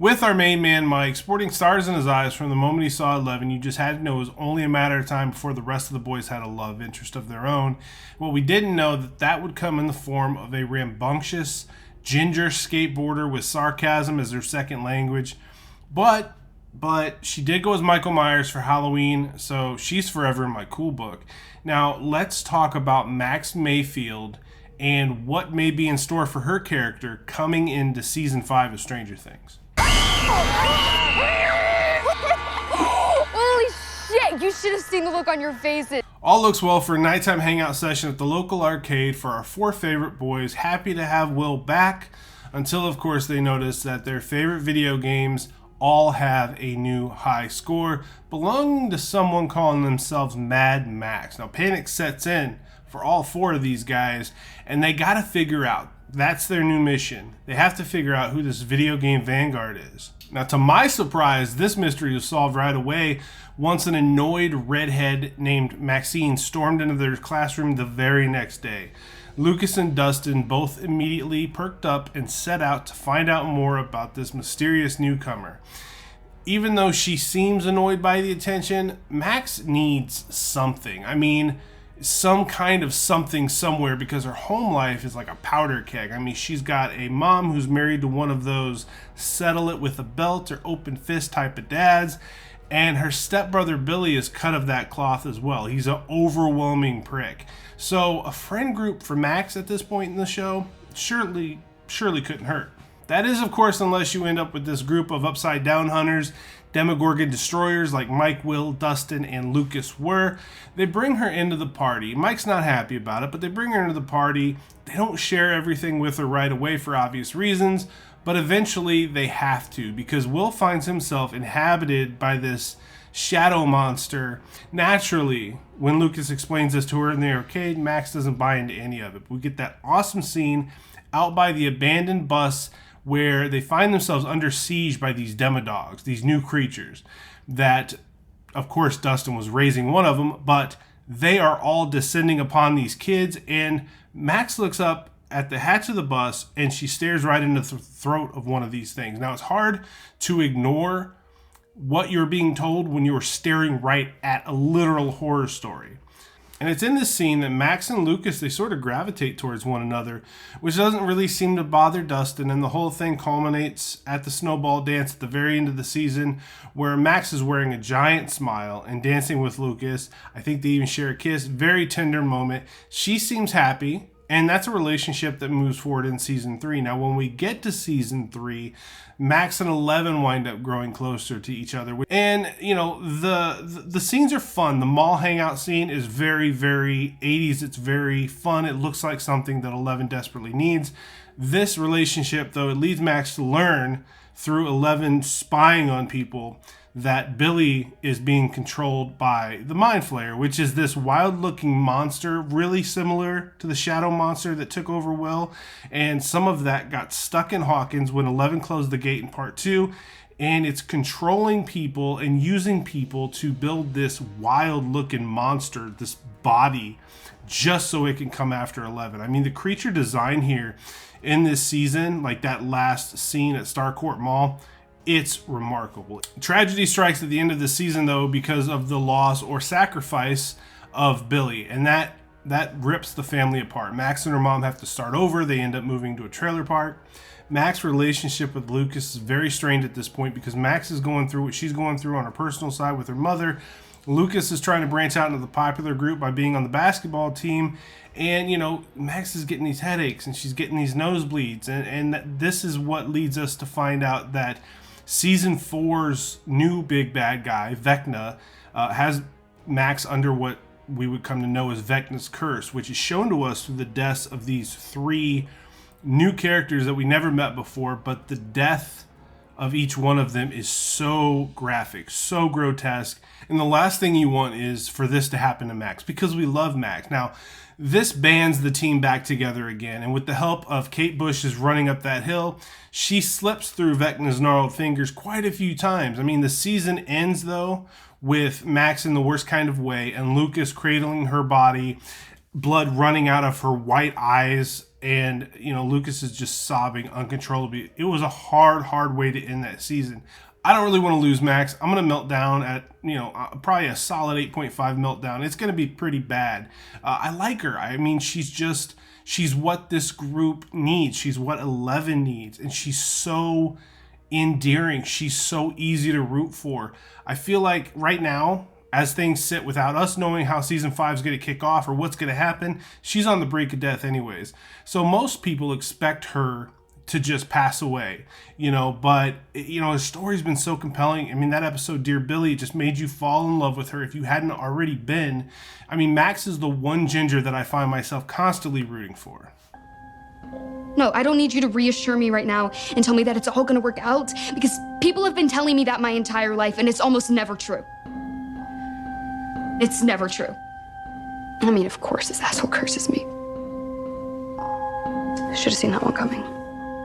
With our main man, Mike, sporting stars in his eyes from the moment he saw 11, you just had to know it was only a matter of time before the rest of the boys had a love interest of their own. What we didn't know that would come in the form of a rambunctious ginger skateboarder with sarcasm as their second language. But she did go as Michael Myers for Halloween, so she's forever in my cool book. Now, let's talk about Max Mayfield and what may be in store for her character coming into Season 5 of Stranger Things. Holy shit, you should have seen the look on your faces. All looks well for a nighttime hangout session at the local arcade for our four favorite boys. Happy to have Will back, until of course they notice that their favorite video games all have a new high score belonging to someone calling themselves Mad Max. Now panic sets in for all four of these guys, and they gotta figure out, that's their new mission. They have to figure out who this video game vanguard is. Now, to my surprise, this mystery was solved right away once an annoyed redhead named Maxine stormed into their classroom the very next day. Lucas and Dustin both immediately perked up and set out to find out more about this mysterious newcomer. Even though she seems annoyed by the attention, Max needs something. I mean, some kind of something somewhere, because her home life is like a powder keg. I mean, she's got a mom who's married to one of those settle it with a belt or open fist type of dads, and her stepbrother Billy is cut of that cloth as well. He's an overwhelming prick. So a friend group for Max at this point in the show surely couldn't hurt. That is, of course, unless you end up with this group of upside down hunters, Demogorgon destroyers like Mike, Will, Dustin, and Lucas were. They bring her into the party. Mike's not happy about it, but they bring her into the party. They don't share everything with her right away for obvious reasons, but eventually they have to, because Will finds himself inhabited by this shadow monster. Naturally, when Lucas explains this to her in the arcade, Max doesn't buy into any of it. We get that awesome scene out by the abandoned bus where they find themselves under siege by these demodogs, these new creatures that, of course, Dustin was raising one of them, but they are all descending upon these kids, and Max looks up at the hatch of the bus and she stares right into the throat of one of these things. Now, it's hard to ignore what you're being told when you're staring right at a literal horror story. And it's in this scene that Max and Lucas, they sort of gravitate towards one another, which doesn't really seem to bother Dustin, and the whole thing culminates at the snowball dance at the very end of the season, where Max is wearing a giant smile and dancing with Lucas. I think they even share a kiss. Very tender moment. She seems happy, and that's a relationship that moves forward in Season 3. Now, when we get to Season 3, Max and 11 wind up growing closer to each other. And, you know, the scenes are fun. The mall hangout scene is very, very 80s. It's very fun. It looks like something that 11 desperately needs. This relationship, though, it leads Max to learn through 11 spying on people that Billy is being controlled by the Mind Flayer, which is this wild-looking monster, really similar to the shadow monster that took over Will. And some of that got stuck in Hawkins when 11 closed the gate in Part 2. And it's controlling people and using people to build this wild-looking monster, this body, just so it can come after 11. I mean, the creature design here in this season, like that last scene at Starcourt Mall, it's remarkable. Tragedy strikes at the end of the season, though, because of the loss or sacrifice of Billy, and that rips the family apart. Max and her mom have to start over. They end up moving to a trailer park. Max's relationship with Lucas is very strained at this point because Max is going through what she's going through on her personal side with her mother. Lucas is trying to branch out into the popular group by being on the basketball team. And, you know, Max is getting these headaches and she's getting these nosebleeds. And this is what leads us to find out that Season 4's new big bad guy, Vecna, has Max under what we would come to know as Vecna's curse, which is shown to us through the deaths of these three new characters that we never met before, but the death of each one of them is so graphic, so grotesque. And the last thing you want is for this to happen to Max, because we love Max. Now, this bands the team back together again, and with the help of Kate Bush's running up that hill, she slips through Vecna's gnarled fingers quite a few times. I mean, the season ends, though, with Max in the worst kind of way, and Lucas cradling her body, blood running out of her white eyes, and Lucas is just sobbing uncontrollably. It was a hard way to end that season. I don't really want to lose Max. I'm going to melt down at, probably a solid 8.5 meltdown. It's going to be pretty bad. I like her. I mean, she's what this group needs. She's what 11 needs. And she's so endearing. She's so easy to root for. I feel like right now, as things sit, without us knowing how season 5 is going to kick off or what's going to happen, she's on the brink of death anyways. So most people expect her to just pass away, but her story's been so compelling. I mean, that episode, Dear Billy, just made you fall in love with her if you hadn't already been. I mean, Max is the one Ginger that I find myself constantly rooting for. No, I don't need you to reassure me right now and tell me that it's all gonna work out, because people have been telling me that my entire life, and it's almost never true. It's never true. I mean, of course, this asshole curses me. Should have seen that one coming.